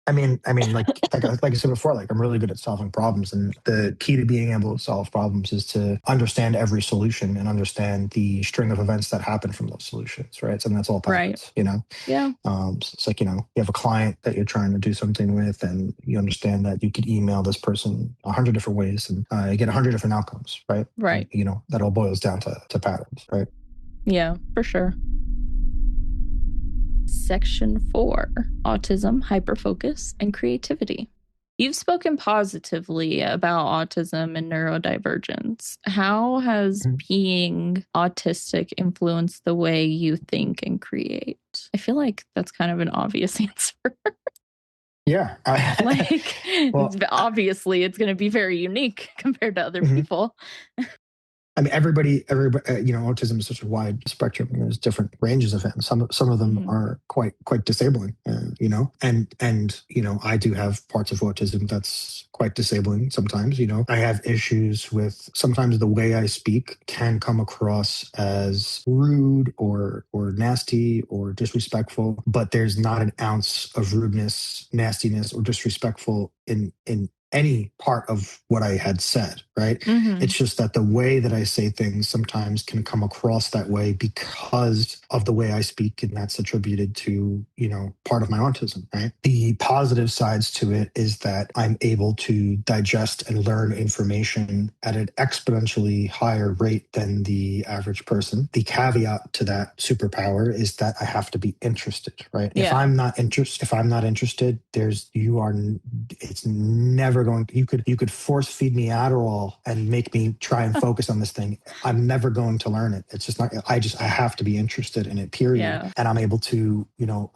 Speaker 3: I mean, like I said before, like I'm really good at solving problems, and the key to being able to solve problems is to understand every solution and understand the string of events that happen from those solutions, right? So that's all
Speaker 1: Right.
Speaker 3: patterns,
Speaker 1: Yeah.
Speaker 3: So it's like you have a client that you're trying to do something with, and you understand that you could email this person 100 different ways, and you get 100 different outcomes, right? And
Speaker 1: Right.
Speaker 3: that all boils down to patterns, right?
Speaker 1: Yeah, for sure. Section 4: Autism, Hyperfocus, and Creativity. You've spoken positively about autism and neurodivergence. How has
Speaker 3: Mhm.
Speaker 1: being autistic influenced the way you think and create? I feel like that's kind of an obvious answer.
Speaker 3: Yeah.
Speaker 1: Like,
Speaker 3: Well,
Speaker 1: obviously, it's going to be very unique compared to other
Speaker 3: mhm.
Speaker 1: people.
Speaker 3: I mean, everybody, autism is such a wide spectrum, and there's different ranges of it. And some of them
Speaker 1: Mhm.
Speaker 3: are quite disabling, and I do have parts of autism that's quite disabling sometimes. I have issues with sometimes the way I speak can come across as rude or nasty or disrespectful, but there's not an ounce of rudeness, nastiness, or disrespectful in any part of what I had said, right?
Speaker 1: Hmm.
Speaker 3: It's just that the way that I say things sometimes can come across that way because of the way I speak, and that's attributed to, part of my autism, right? The positive sides to it is that I'm able to digest and learn information at an exponentially higher rate than the average person. The caveat to that superpower is that I have to be interested, right?
Speaker 1: Yeah.
Speaker 3: If I'm not interested, it's never going you could force feed me Adderall and make me try and focus on this thing. I'm never going to learn it. It's just not I have to be interested in it, period.
Speaker 1: Yeah.
Speaker 3: And I'm able to,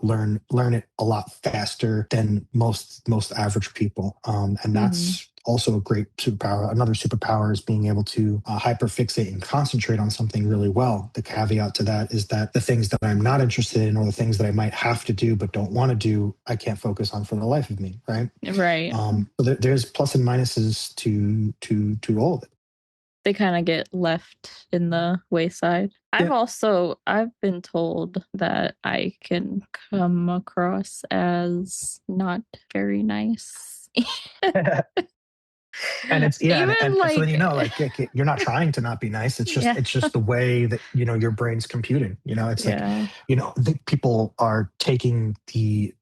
Speaker 3: learn it a lot faster than most average people. And
Speaker 1: Hmm.
Speaker 3: that's also a great superpower. Another superpower is being able to hyperfixate and concentrate on something really well. The caveat to that is that the things that I'm not interested in, or the things that I might have to do but don't want to do, I can't focus on for the life of me, right?
Speaker 1: Right.
Speaker 3: So there's plus and minuses to all of it.
Speaker 1: They kind of get left in the wayside.
Speaker 3: Yeah.
Speaker 1: I've been told that I can come across as not very nice.
Speaker 3: And it's yeah,
Speaker 1: Even
Speaker 3: and so then
Speaker 1: like,
Speaker 3: like you're not trying to not be nice. It's just
Speaker 1: yeah,
Speaker 3: it's just the way that your brain's computing. It's like
Speaker 1: yeah,
Speaker 3: I think people are taking the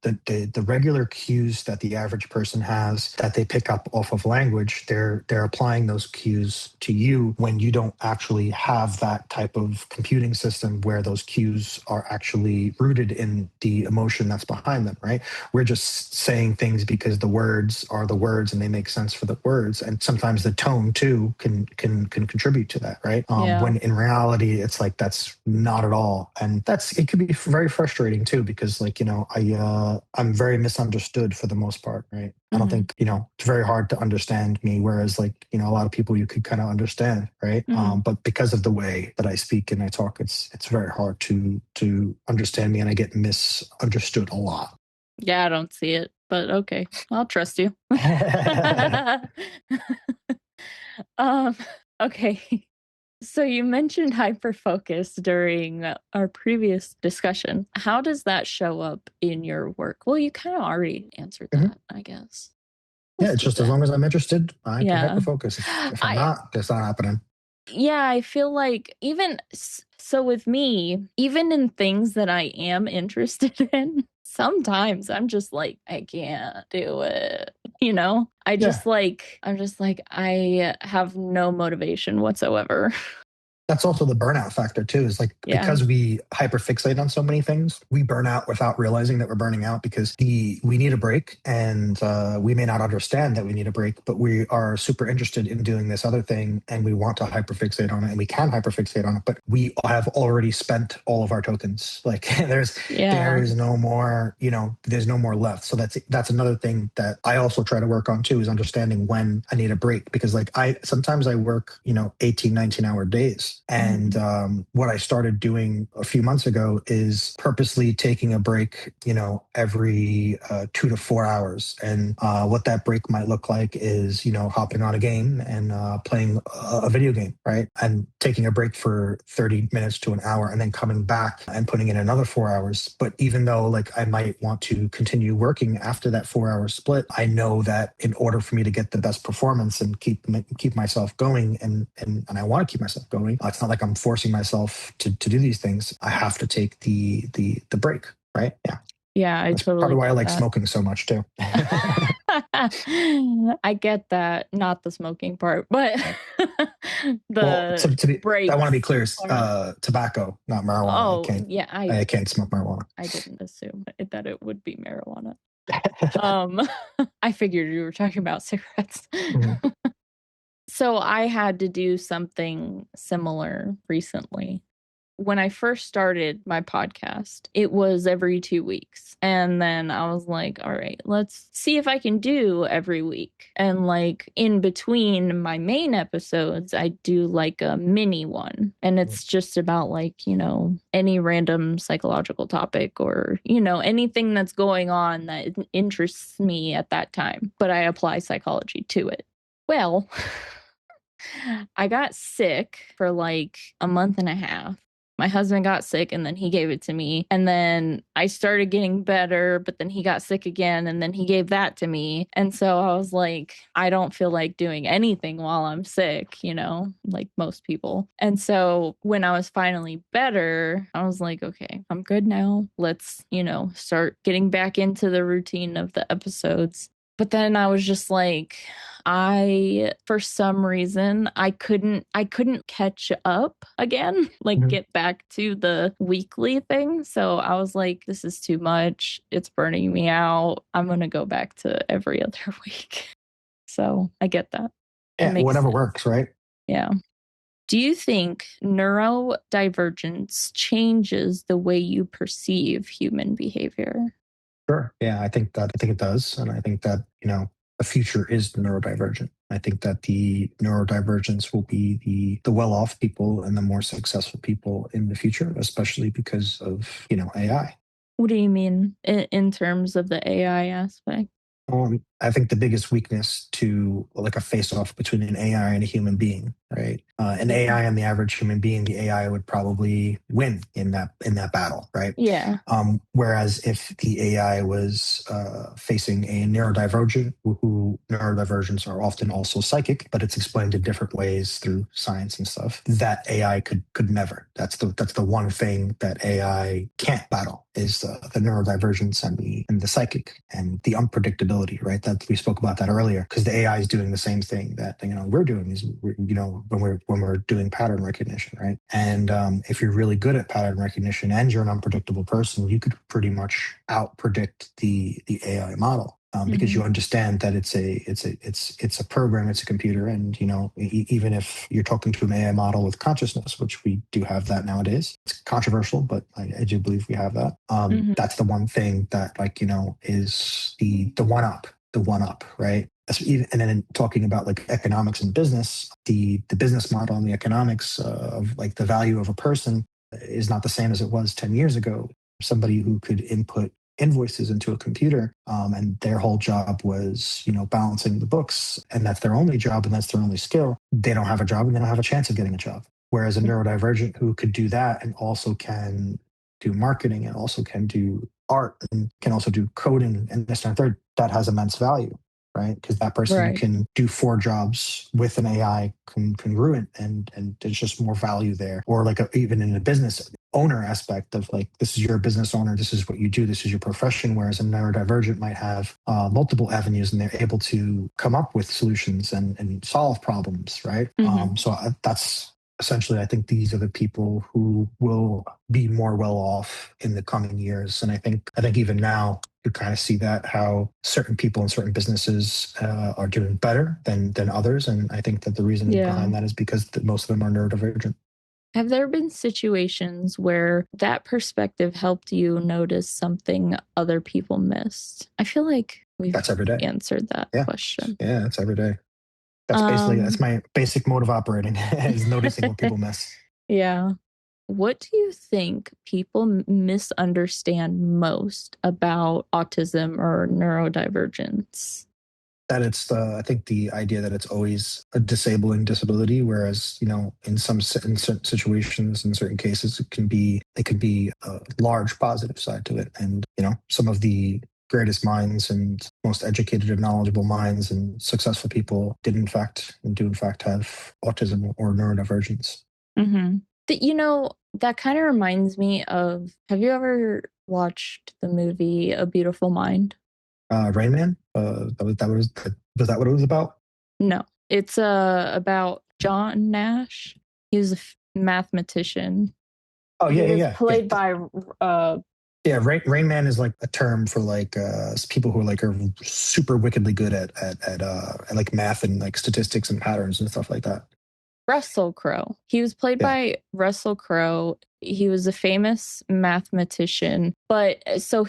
Speaker 3: regular cues that the average person has that they pick up off of language. They're applying those cues to you when you don't actually have that type of computing system where those cues are actually rooted in the emotion that's behind them. Right? We're just saying things because the words are the words and they make sense for the words, and sometimes the tone too can contribute to that, right?
Speaker 1: yeah.
Speaker 3: When in reality it's like that's not at all, and it could be very frustrating too, because I'm very misunderstood for the most part, right? I don't
Speaker 1: Hmm.
Speaker 3: think it's very hard to understand me, whereas a lot of people you could kind of understand, right?
Speaker 1: Hmm.
Speaker 3: But because of the way that I speak and I talk, it's very hard to understand me, and I get misunderstood a lot.
Speaker 1: Yeah, I don't see it, but okay, I'll trust you. um, okay. So you mentioned hyperfocus during our previous discussion. How does that show up in your work? Well, you kind of already answered
Speaker 3: Mhm.
Speaker 1: that, I guess.
Speaker 3: Yeah,
Speaker 1: Let's
Speaker 3: it's
Speaker 1: do
Speaker 3: just as
Speaker 1: that.
Speaker 3: long as I'm interested, I can
Speaker 1: Yeah.
Speaker 3: hyperfocus. If I'm
Speaker 1: I
Speaker 3: not, that's not happening.
Speaker 1: yeah, I feel like so with me, even in things that I am interested in, sometimes I'm just like I can't do it.
Speaker 3: Yeah,
Speaker 1: I'm just like I have no motivation whatsoever.
Speaker 3: that's also the burnout factor too, is like
Speaker 1: Yeah.
Speaker 3: because we hyperfixate on so many things, we burn out without realizing that we're burning out, because we need a break, and we may not understand that we need a break, but we are super interested in doing this other thing, and we want to hyperfixate on it, and we can hyperfixate on it, but we have already spent all of our tokens. Like there
Speaker 1: Yeah.
Speaker 3: is no more, there's no more left. So that's another thing that I also try to work on too, is understanding when I need a break, because like I sometimes I work 18, 19-hour days. And
Speaker 1: Mhm.
Speaker 3: what I started doing a few months ago is purposely taking a break, every 2 to 4 hours. And what that break might look like is, hopping on a game and playing a video game, right? And taking a break for 30 minutes to an hour, and then coming back and putting in another 4 hours. But even though like I might want to continue working after that 4 hour split, I know that in order for me to get the best performance and keep myself going, and I want to keep myself going, it's not like I'm forcing myself to do these things. I have to take the break, right? Yeah.
Speaker 1: Yeah, I
Speaker 3: That's part of
Speaker 1: totally
Speaker 3: why I
Speaker 1: get
Speaker 3: like
Speaker 1: that.
Speaker 3: smoking so much too.
Speaker 1: I get that, not the smoking part, but
Speaker 3: Well,
Speaker 1: the
Speaker 3: I want to be
Speaker 1: breaks
Speaker 3: clear,
Speaker 1: part.
Speaker 3: tobacco, not marijuana.
Speaker 1: Oh, yeah,
Speaker 3: I can't smoke marijuana.
Speaker 1: I didn't assume that it would be marijuana. Um, I figured you were talking about cigarettes.
Speaker 3: Mhm.
Speaker 1: So I had to do something similar recently. When I first started my podcast, it was every 2 weeks. And then I was like, all right, let's see if I can do every week. And like in between my main episodes, I do like a mini one. And it's just about like, any random psychological topic or, anything that's going on that interests me at that time. But I apply psychology to it. Well, I got sick for like a month and a half. My husband got sick and then he gave it to me. And then I started getting better, but then he got sick again and then he gave that to me. And so I was like, I don't feel like doing anything while I'm sick, like most people. And so when I was finally better, I was like, okay, I'm good now. Let's, start getting back into the routine of the episodes. But then I was just like, for some reason, I couldn't catch up again, like
Speaker 3: Mhm.
Speaker 1: get back to the weekly thing. So I was like, this is too much. It's burning me out. I'm going to go back to every other week. So I get that. It
Speaker 3: Yeah,
Speaker 1: makes
Speaker 3: whatever
Speaker 1: sense.
Speaker 3: works, right?
Speaker 1: Yeah. Do you think neurodivergence changes the way you perceive human behavior?
Speaker 3: Sure. Yeah, I think it does, and I think that the future is neurodivergent. I think that the neurodivergence will be the well-off people and the more successful people in the future, especially because of AI.
Speaker 1: What do you mean in terms of the AI aspect?
Speaker 3: I think the biggest weakness to like a face-off between an AI and a human being, right? An
Speaker 1: Yeah.
Speaker 3: AI and the average human being, the AI would probably win in that battle, right?
Speaker 1: Yeah.
Speaker 3: Whereas if the AI was facing a neurodivergent, who neurodivergents are often also psychic, but it's explained in different ways through science and stuff, that AI could never. That's the one thing that AI can't battle is the neurodivergence and the psychic and the unpredictability, right? That we spoke about that earlier, because the AI is doing the same thing that we're doing is when we're doing pattern recognition, right? And if you're really good at pattern recognition and you're an unpredictable person, you could pretty much out predict the AI model. Because you understand that it's a program, it's a computer, and even if you're talking to an AI model with consciousness, which we do have that nowadays, it's controversial, but I do believe we have that.
Speaker 1: Mhm.
Speaker 3: That's the one thing that is the one up, right? And then talking about like economics and business, the business model and the economics of like the value of a person is not the same as it was 10 years ago. Somebody who could input invoices into a computer and their whole job was balancing the books, and that's their only job and that's their only skill, they don't have a job and they don't have a chance of getting a job. Whereas a neurodivergent who could do that and also can do marketing and also can do art and can also do coding and this and third, that has immense value, right? Because that person
Speaker 1: Right.
Speaker 3: can do 4 jobs with an AI congruent, and there's just more value there. Or like even in a business owner aspect of like, this is your business owner, this is what you do, this is your profession. Whereas a neurodivergent might have multiple avenues and they're able to come up with solutions and solve problems, right? That's essentially, I think these are the people who will be more well off in the coming years. And I think even now you kind of see that how certain people and certain businesses are doing better than others. And I think that the reason
Speaker 1: Yeah.
Speaker 3: behind that is because most of them are neurodivergent.
Speaker 1: Have there been situations where that perspective helped you notice something other people missed? I feel like we've
Speaker 3: That's every day.
Speaker 1: answered that
Speaker 3: Yeah.
Speaker 1: question.
Speaker 3: Yeah, that's every day. That's
Speaker 1: Um,
Speaker 3: my basic mode of operating is noticing what people miss.
Speaker 1: yeah. What do you think people misunderstand most about autism or neurodivergence?
Speaker 3: That it's I think the idea that it's always a disabling disability, whereas in certain situations, in certain cases, it could be a large positive side to it. And some of the greatest minds and most educated and knowledgeable minds and successful people do in fact have autism or neurodivergence.
Speaker 1: Mm-hmm. That kind of reminds me of, have you ever watched the movie A Beautiful Mind?
Speaker 3: Rain Man, was that what it was about?
Speaker 1: No, it's about John Nash. He was a mathematician.
Speaker 3: Oh
Speaker 1: He
Speaker 3: yeah, yeah,
Speaker 1: was
Speaker 3: yeah, yeah.
Speaker 1: played by uh
Speaker 3: Yeah, Rain Man is like a term for like people who are super wickedly good at like math and like statistics and patterns and stuff like that.
Speaker 1: Russell Crowe. He was played
Speaker 3: Yeah.
Speaker 1: by Russell Crowe. He was a famous mathematician, but so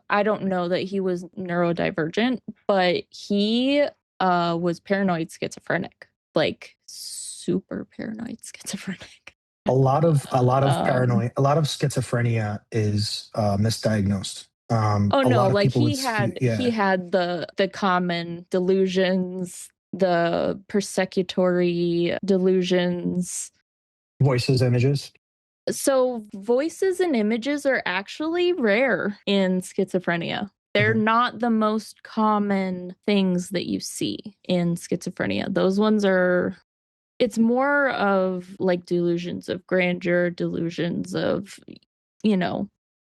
Speaker 1: I don't know that he was neurodivergent, but he was paranoid schizophrenic, like super paranoid schizophrenic.
Speaker 3: Paranoia, a lot of schizophrenia is misdiagnosed.
Speaker 1: Oh
Speaker 3: A
Speaker 1: no,
Speaker 3: lot of
Speaker 1: like
Speaker 3: people
Speaker 1: he
Speaker 3: would,
Speaker 1: had he
Speaker 3: yeah,
Speaker 1: had the common delusions, the persecutory delusions.
Speaker 3: voices, images.
Speaker 1: So voices and images are actually rare in schizophrenia. They're
Speaker 3: Mhm.
Speaker 1: not the most common things that you see in schizophrenia. Those ones are, it's more of like delusions of grandeur, delusions of, you know,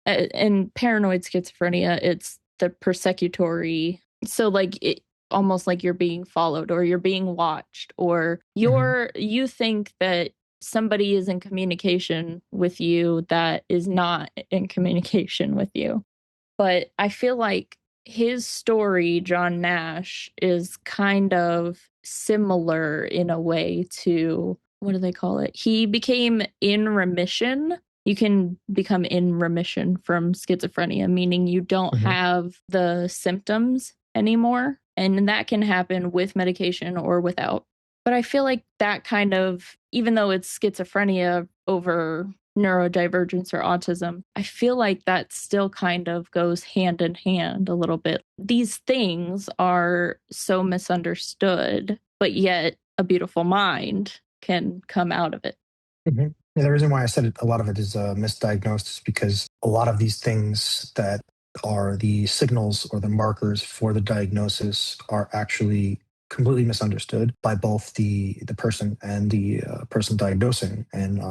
Speaker 1: and paranoid schizophrenia, it's the persecutory. So like it almost like you're being followed or you're being watched or
Speaker 3: Mhm.
Speaker 1: you think that somebody is in communication with you that is not in communication with you. But I feel like his story, John Nash, is kind of similar in a way to what do they call it? He became in remission. You can become in remission from schizophrenia, meaning you don't
Speaker 3: Mhm.
Speaker 1: have the symptoms anymore. And that can happen with medication or without. But I feel like that kind of, even though it's schizophrenia over neurodivergence or autism, I feel like that still kind of goes hand in hand a little bit. These things are so misunderstood, but yet a beautiful mind can come out of it.
Speaker 3: Mhm. Yeah, the reason why I said a lot of it is misdiagnosed is because a lot of these things that are the signals or the markers for the diagnosis are actually completely misunderstood by both the person and the person diagnosing. And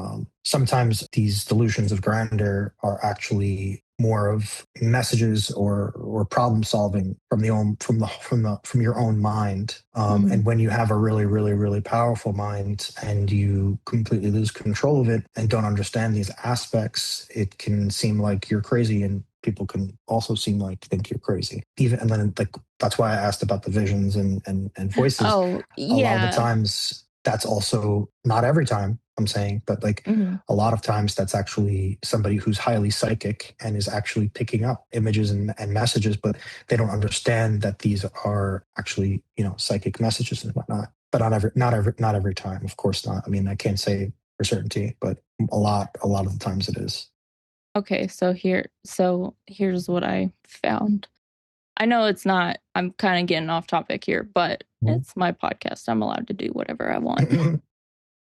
Speaker 3: sometimes these delusions of grandeur are actually more of messages or problem solving from your own mind.
Speaker 1: Mhm.
Speaker 3: And when you have a really powerful mind and you completely lose control of it and don't understand these aspects, it can seem like you're crazy, and people can also seem like think you're crazy. Even and then like that's why I asked about the visions and voices.
Speaker 1: Oh,
Speaker 3: A lot of the
Speaker 1: yeah.
Speaker 3: times that's also not every time I'm saying, but like
Speaker 1: Mhm.
Speaker 3: a lot of times that's actually somebody who's highly psychic and is actually picking up images and messages, but they don't understand that these are actually, psychic messages and whatnot. But not every time, of course not. I mean, I can't say for certainty, but a lot of the times it is.
Speaker 1: Okay, so here's what I found. I know it's not, I'm kind of getting off topic here, but it's my podcast. I'm allowed to do whatever I want.
Speaker 3: Mhm.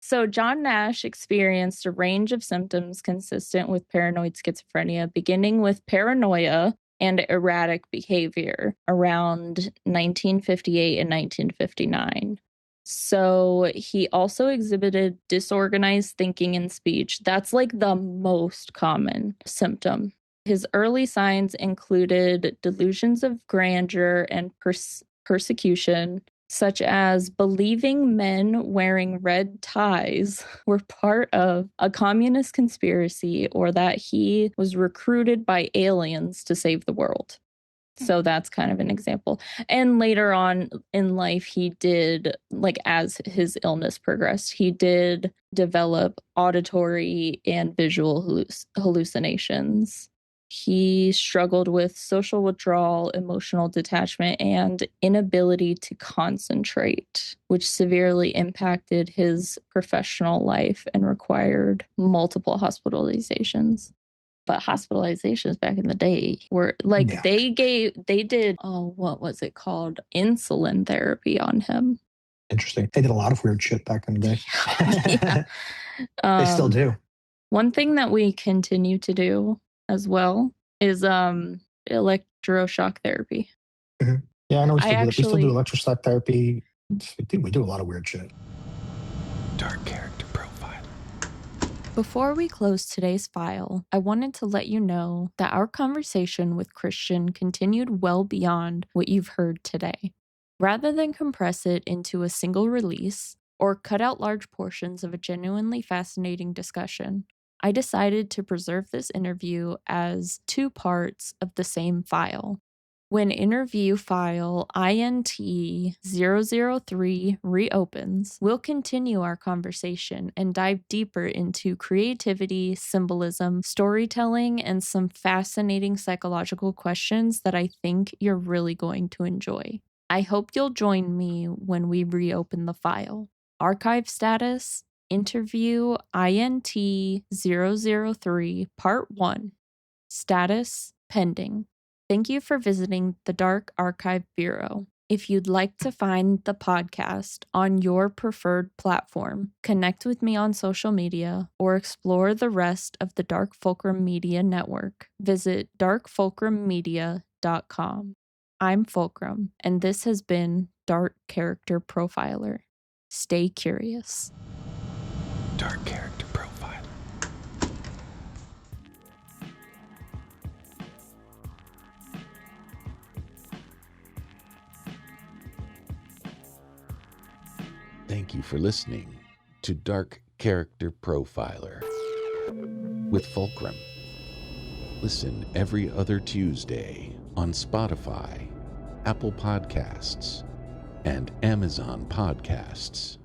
Speaker 1: So, John Nash experienced a range of symptoms consistent with paranoid schizophrenia, beginning with paranoia and erratic behavior around 1958 and 1959. So, he also exhibited disorganized thinking and speech. That's like the most common symptom. His early signs included delusions of grandeur and persecution, such as believing men wearing red ties were part of a communist conspiracy or that he was recruited by aliens to save the world. So that's kind of an example. And later on in life, he did, like, as his illness progressed, he did develop auditory and visual hallucinations. He struggled with social withdrawal, emotional detachment, and inability to concentrate, which severely impacted his professional life and required multiple hospitalizations. But hospitalizations back in the day were like
Speaker 3: Yeah,
Speaker 1: they did, oh, what was it called? Insulin therapy on him.
Speaker 3: interesting. They did a lot of weird shit back in the day.
Speaker 1: Yeah.
Speaker 3: They still
Speaker 1: Um,
Speaker 3: do.
Speaker 1: one thing that we continue to do as well is electroshock therapy.
Speaker 3: Mhm. Yeah, I know we
Speaker 1: I
Speaker 3: still do that. We still do
Speaker 1: actually
Speaker 3: electroshock therapy. We do a lot of weird shit.
Speaker 2: Dark character profile.
Speaker 1: Before we close today's file, I wanted to let you know that our conversation with Christian continued well beyond what you've heard today. Rather than compress it into a single release or cut out large portions of a genuinely fascinating discussion, I decided to preserve this interview as 2 parts of the same file. When interview file INT-003 reopens, we'll continue our conversation and dive deeper into creativity, symbolism, storytelling, and some fascinating psychological questions that I think you're really going to enjoy. I hope you'll join me when we reopen the file. Archive status, interview INT-003 Part 1. Status, pending. Thank you for visiting the Dark Archive Bureau. If you'd like to find the podcast on your preferred platform, connect with me on social media, or explore the rest of the Dark Fulcrum Media Network, visit darkfulcrummedia.com. I'm Fulcrum, and this has been Dark Character Profiler. Stay curious.
Speaker 2: Dark Character Profiler. Thank you for listening to Dark Character Profiler with Fulcrum. Listen every other Tuesday on Spotify, Apple Podcasts, and Amazon Podcasts.